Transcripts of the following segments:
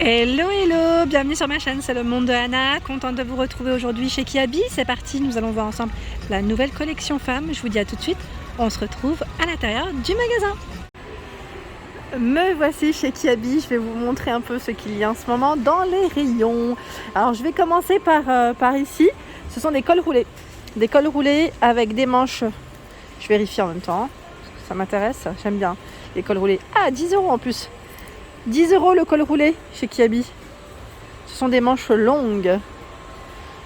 Hello hello, bienvenue sur ma chaîne, c'est le monde de Anna, contente de vous retrouver aujourd'hui chez Kiabi. C'est parti, nous allons voir ensemble la nouvelle collection femmes. Je vous dis à tout de suite, on se retrouve à l'intérieur du magasin. Me voici chez Kiabi, je vais vous montrer un peu ce qu'il y a en ce moment dans les rayons. Alors je vais commencer par ici, ce sont des cols roulés. Des cols roulés avec des manches, je vérifie en même temps, parce que ça m'intéresse, j'aime bien les cols roulés. Ah, 10 € en plus. 10 € le col roulé chez Kiabi. Ce sont des manches longues.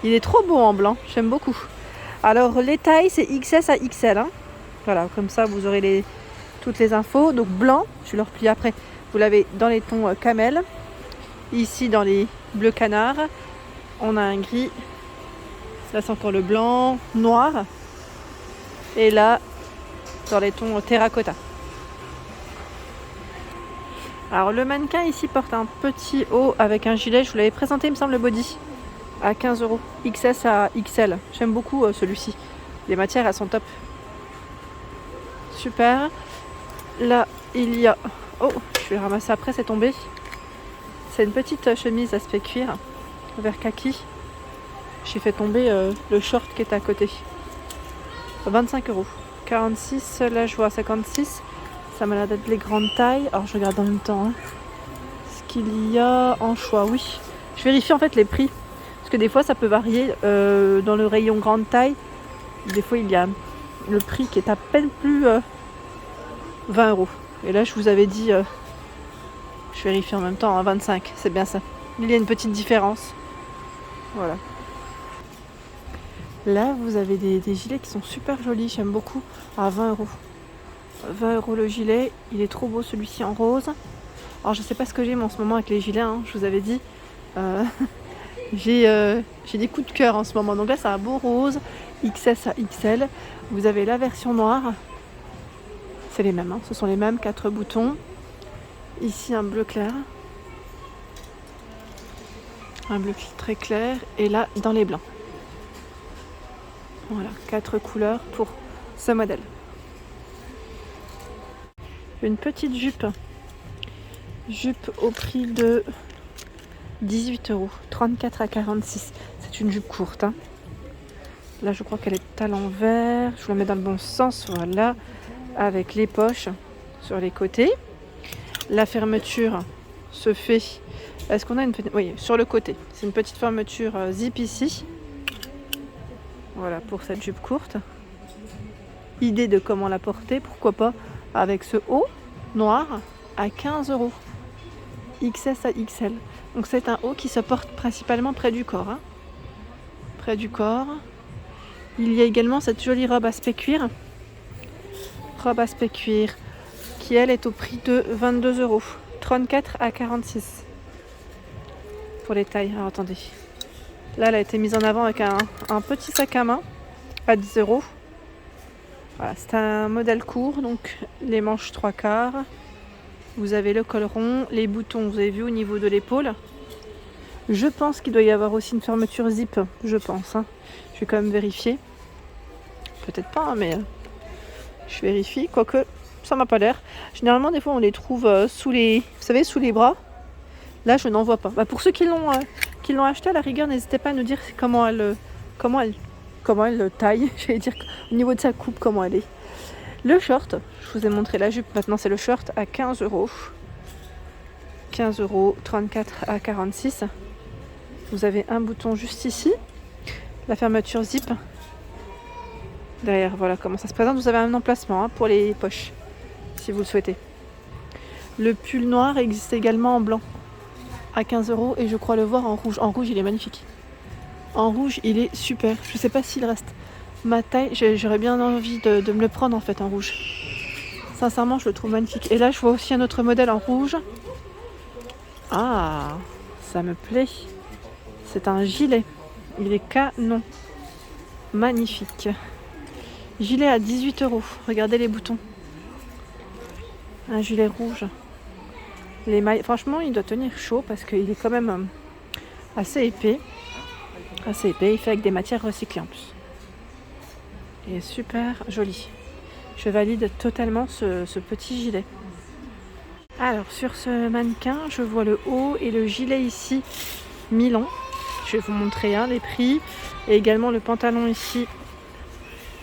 Il est trop beau en blanc, j'aime beaucoup. Alors les tailles c'est XS à XL. Hein. Voilà, comme ça vous aurez toutes les infos. Donc blanc, je le replie après. Vous l'avez dans les tons camel. Ici dans les bleus canards. On a un gris. Là c'est encore le blanc, noir. Et là dans les tons terracotta. Alors le mannequin ici porte un petit haut avec un gilet, je vous l'avais présenté il me semble le body, à 15 €, XS à XL. J'aime beaucoup celui-ci, les matières elles sont top. Super. Là il y a, oh je vais ramasser après, c'est tombé. C'est une petite chemise aspect cuir, vert kaki. J'ai fait tomber le short qui est à côté. 25 €, 46, là je vois 56. Ça m'a l'air d'être les grandes tailles. Alors je regarde en même temps ce qu'il y a en choix. Oui, je vérifie en fait les prix. Parce que des fois ça peut varier dans le rayon grande taille. Des fois il y a le prix qui est à peine plus 20 €. Et là je vous avais dit, je vérifie en même temps, 25. C'est bien ça. Il y a une petite différence. Voilà. Là vous avez des gilets qui sont super jolis. J'aime beaucoup. À 20 €. 20 € le gilet, il est trop beau celui-ci en rose. Alors je sais pas ce que j'aime en ce moment avec les gilets, hein, je vous avais dit. J'ai des coups de cœur en ce moment. Donc là c'est un beau rose, XS à XL. Vous avez la version noire. C'est les mêmes, hein, ce sont les mêmes, 4 boutons. Ici un bleu clair. Un bleu très clair. Et là dans les blancs. Voilà, 4 couleurs pour ce modèle. Une petite jupe au prix de 18 €, 34 à 46. C'est une jupe courte. Hein. Là, je crois qu'elle est à l'envers. Je vous la mets dans le bon sens, voilà, avec les poches sur les côtés. La fermeture se fait. Est-ce qu'on a une petite... Oui, sur le côté. C'est une petite fermeture zip ici. Voilà pour cette jupe courte. Idée de comment la porter, pourquoi pas avec ce haut noir à 15 €, XS à XL. Donc c'est un haut qui se porte principalement près du corps. Hein. Près du corps. Il y a également cette jolie robe aspect cuir. Robe aspect cuir qui elle est au prix de 22 €, 34 à 46 pour les tailles. Alors attendez. Là elle a été mise en avant avec un petit sac à main à 10 €. Voilà, c'est un modèle court, donc les manches 3/4. Vous avez le col rond, les boutons, vous avez vu au niveau de l'épaule. Je pense qu'il doit y avoir aussi une fermeture zip, je pense. Hein. Je vais quand même vérifier. Peut-être pas, hein, mais je vérifie. Quoique, ça m'a pas l'air. Généralement, des fois, on les trouve sous les bras. Là, je n'en vois pas. Bah, pour ceux qui l'ont acheté, à la rigueur, n'hésitez pas à nous dire comment elle taille, j'allais dire au niveau de sa coupe comment elle est. Le short, je vous ai montré la jupe, maintenant c'est le short à 15 €. 15 €, 34 à 46. Vous avez un bouton juste ici, la fermeture zip. Derrière, voilà comment ça se présente. Vous avez un emplacement pour les poches, si vous le souhaitez. Le pull noir existe également en blanc, à 15 € et je crois le voir en rouge. En rouge, il est magnifique. En rouge, il est super. Je sais pas s'il reste ma taille. J'aurais bien envie de me le prendre en fait en rouge. Sincèrement, je le trouve magnifique. Et là, je vois aussi un autre modèle en rouge. Ah, ça me plaît. C'est un gilet. Il est canon. Magnifique. Gilet à 18 €. Regardez les boutons. Un gilet rouge. Les mailles. Franchement, il doit tenir chaud parce qu'il est quand même assez épais. Assez épais, il fait avec des matières recyclées en plus. Il est super joli. Je valide totalement ce petit gilet. Alors sur ce mannequin, je vois le haut et le gilet ici Milan. Je vais vous montrer les prix et également le pantalon ici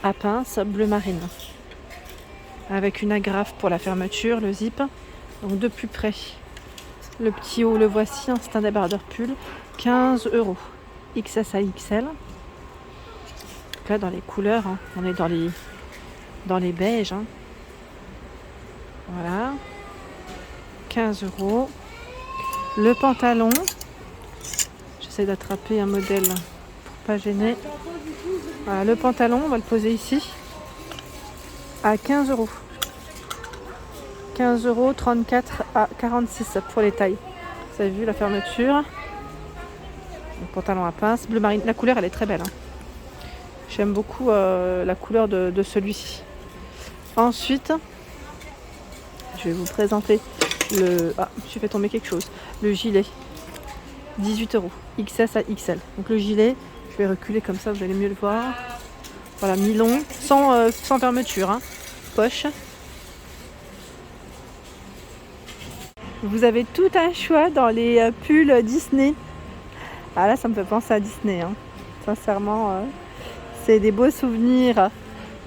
à pince bleu marine avec une agrafe pour la fermeture, le zip. Donc de plus près, le petit haut le voici, c'est un débardeur pull, 15 €, XS à XL. Donc là dans les couleurs, on est dans les beiges. Voilà, 15 €. Le pantalon, j'essaie d'attraper un modèle pour pas gêner. Voilà, le pantalon, on va le poser ici à 15 €. 15 €, 34 à 46 pour les tailles. Vous avez vu la fermeture. Le pantalon à pince, bleu marine. La couleur, elle est très belle. J'aime beaucoup la couleur de celui-ci. Ensuite, je vais vous présenter le... Ah, j'ai fait tomber quelque chose. Le gilet, 18 €, XS à XL. Donc le gilet, je vais reculer comme ça, vous allez mieux le voir. Voilà, mi-long, sans fermeture, poche. Vous avez tout un choix dans les pulls Disney. Ah là, ça me fait penser à Disney. Sincèrement, c'est des beaux souvenirs.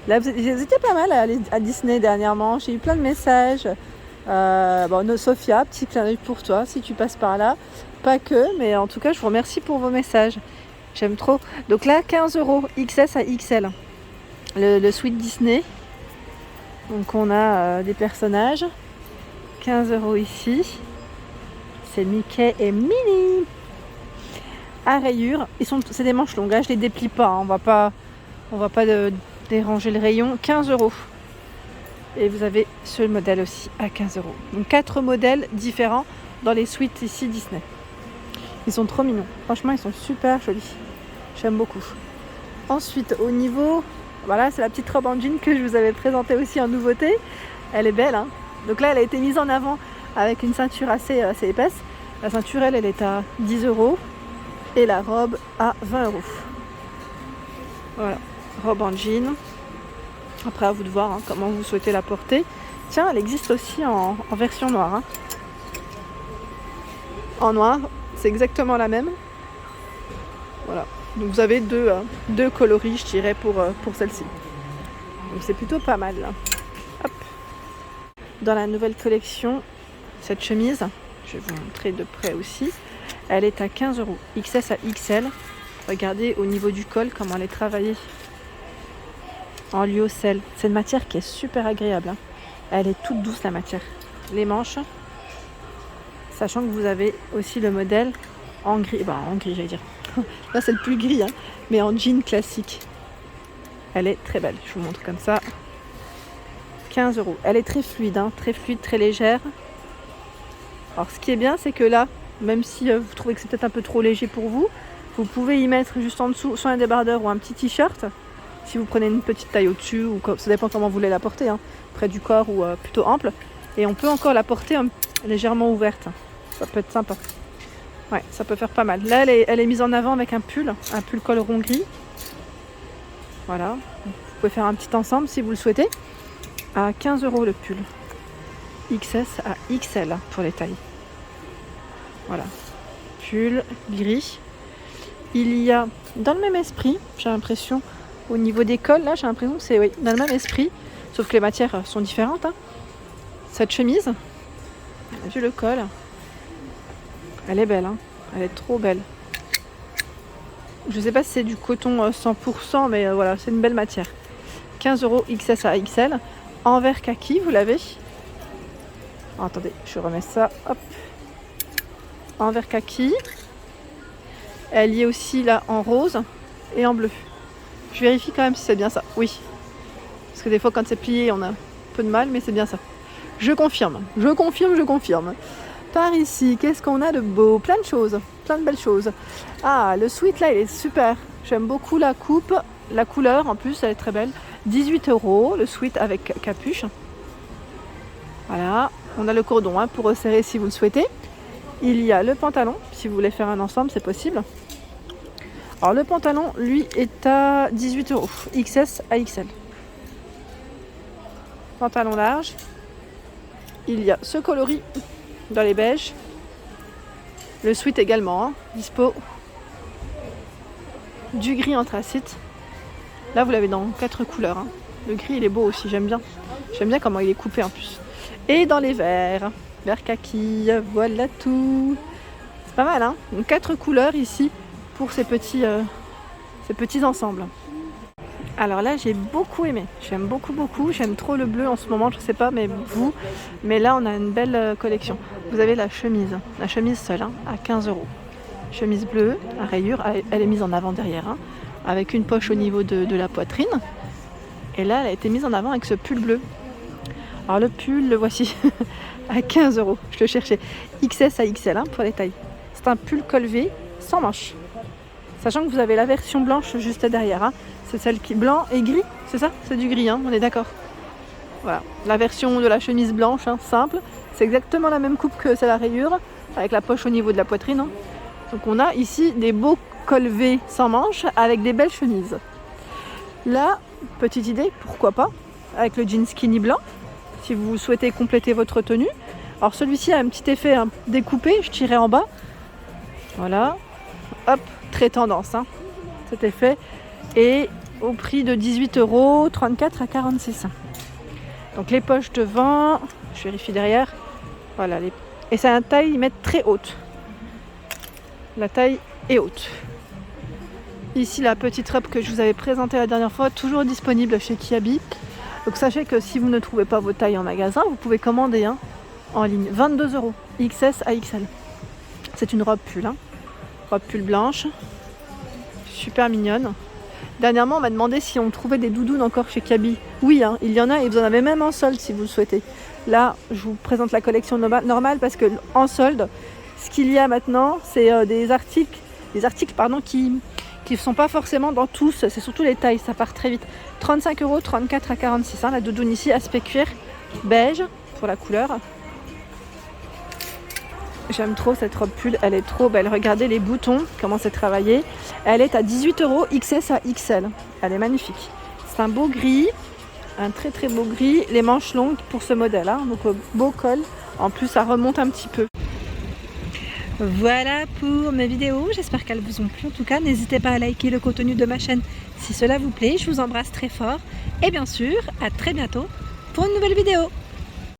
Là, vous étiez pas mal à Disney dernièrement. J'ai eu plein de messages. Sophia, petit clin d'œil pour toi si tu passes par là. Pas que, mais en tout cas, je vous remercie pour vos messages. J'aime trop. Donc là, 15 €, XS à XL. Le suite Disney. Donc on a des personnages. 15 € ici. C'est Mickey et Minnie. À rayures. C'est des manches longues. Je les déplie pas. On va pas déranger le rayon. 15 €. Et vous avez ce modèle aussi à 15 €. Donc 4 modèles différents dans les suites ici Disney. Ils sont trop mignons. Franchement, ils sont super jolis. J'aime beaucoup. Ensuite, au niveau... Voilà, c'est la petite robe en jean que je vous avais présentée aussi en nouveauté. Elle est belle. Donc là, elle a été mise en avant avec une ceinture assez épaisse. La ceinture, elle est à 10 € et la robe à 20 €. Voilà, robe en jean. Après, à vous de voir comment vous souhaitez la porter. Tiens, elle existe aussi en version noire. En noir, c'est exactement la même. Voilà, donc vous avez deux coloris, je dirais, pour celle-ci. Donc c'est plutôt pas mal. Hop. Dans la nouvelle collection, cette chemise, je vais vous montrer de près aussi, elle est à 15 €, XS à XL. Regardez au niveau du col comment elle est travaillée en lyocell. C'est une matière qui est super agréable. Elle est toute douce la matière. Les manches, sachant que vous avez aussi le modèle en gris, en gris j'allais dire. Là c'est le plus gris, mais en jean classique. Elle est très belle, je vous montre comme ça. 15 €. Elle est très fluide, très légère. Alors ce qui est bien, c'est que là, même si vous trouvez que c'est peut-être un peu trop léger pour vous, vous pouvez y mettre juste en dessous soit un débardeur ou un petit t-shirt. Si vous prenez une petite taille au-dessus, ou ça dépend comment vous voulez la porter, près du corps ou plutôt ample. Et on peut encore la porter légèrement ouverte. Ça peut être sympa. Ouais, ça peut faire pas mal. Là, elle est mise en avant avec un pull col rond gris. Voilà. Vous pouvez faire un petit ensemble si vous le souhaitez. À 15 € le pull. XS à XL pour les tailles. Voilà. Pull gris. Il y a, dans le même esprit, j'ai l'impression, au niveau des cols, là, j'ai l'impression que c'est dans le même esprit, sauf que les matières sont différentes. Cette chemise, on a vu le col, elle est belle, elle est trop belle. Je sais pas si c'est du coton 100%, mais voilà, c'est une belle matière. 15 € XS à XL, en vert kaki, vous l'avez. Oh, attendez, je remets ça, hop. En vert kaki. Elle y est aussi là en rose et en bleu. Je vérifie quand même si c'est bien ça. Oui. Parce que des fois quand c'est plié on a un peu de mal, mais c'est bien ça. Je confirme. Par ici, qu'est-ce qu'on a de beau? Plein de choses. Plein de belles choses. Ah, le sweat là il est super. J'aime beaucoup la coupe. La couleur en plus elle est très belle. 18 € le sweat avec capuche. Voilà. On a le cordon pour resserrer si vous le souhaitez. Il y a le pantalon. Si vous voulez faire un ensemble c'est possible. Alors le pantalon, lui, est à 18 €, XS à XL. Pantalon large. il y a ce coloris dans les beiges. Le sweat également, hein, dispo. Du gris anthracite. Là, vous l'avez dans 4 couleurs. Hein. Le gris, il est beau aussi, j'aime bien. J'aime bien comment il est coupé en plus. Et dans les verts. Vert kaki, voilà tout. C'est pas mal, hein. Donc 4 couleurs ici pour ces petits ensembles. Alors là, j'ai beaucoup aimé. J'aime beaucoup. J'aime trop le bleu en ce moment, je sais pas, mais vous. Mais là, on a une belle collection. Vous avez la chemise seule, hein, à 15 €. Chemise bleue à rayures, elle est mise en avant derrière, hein, avec une poche au niveau de la poitrine. Et là, elle a été mise en avant avec ce pull bleu. Alors le pull, le voici, à 15 €. Je le cherchais. XS à XL, hein, pour les tailles. C'est un pull col V sans manches. Sachant que vous avez la version blanche juste derrière, hein. C'est celle qui est blanc et gris, c'est ça? C'est du gris, hein, on est d'accord. Voilà, la version de la chemise blanche, hein, simple. C'est exactement la même coupe que celle à rayures, avec la poche au niveau de la poitrine. Hein. Donc on a ici des beaux cols V sans manches, avec des belles chemises. Là, petite idée, pourquoi pas, avec le jean skinny blanc, si vous souhaitez compléter votre tenue. Alors celui-ci a un petit effet découpé, je tirais en bas. Voilà, hop, très tendance, hein, cet effet. Et au prix de 18 €, 34 à 46. Donc les poches devant, je vérifie derrière. Voilà, et c'est une taille mettre très haute. La taille est haute. Ici la petite robe que je vous avais présentée la dernière fois, toujours disponible chez Kiabi. Donc sachez que si vous ne trouvez pas vos tailles en magasin, vous pouvez commander en ligne. 22 €, XS à XL. C'est une robe pull, hein. Robe pull blanche, super mignonne. Dernièrement, on m'a demandé si on trouvait des doudounes encore chez Kiabi. Oui, hein, il y en a et vous en avez même en solde si vous le souhaitez. Là, je vous présente la collection normale parce que en solde, ce qu'il y a maintenant, c'est des articles qui ne sont pas forcément dans tous. C'est surtout les tailles, ça part très vite. 35 €, 34 à 46. Hein, la doudoune ici, aspect cuir, beige pour la couleur. J'aime trop cette robe pull, elle est trop belle. Regardez les boutons, comment c'est travaillé. Elle est à 18 €, XS à XL. Elle est magnifique. C'est un beau gris, un très très beau gris. Les manches longues pour ce modèle, hein, donc beau col. En plus, ça remonte un petit peu. Voilà pour mes vidéos. J'espère qu'elles vous ont plu. En tout cas, n'hésitez pas à liker le contenu de ma chaîne si cela vous plaît. Je vous embrasse très fort. Et bien sûr, à très bientôt pour une nouvelle vidéo.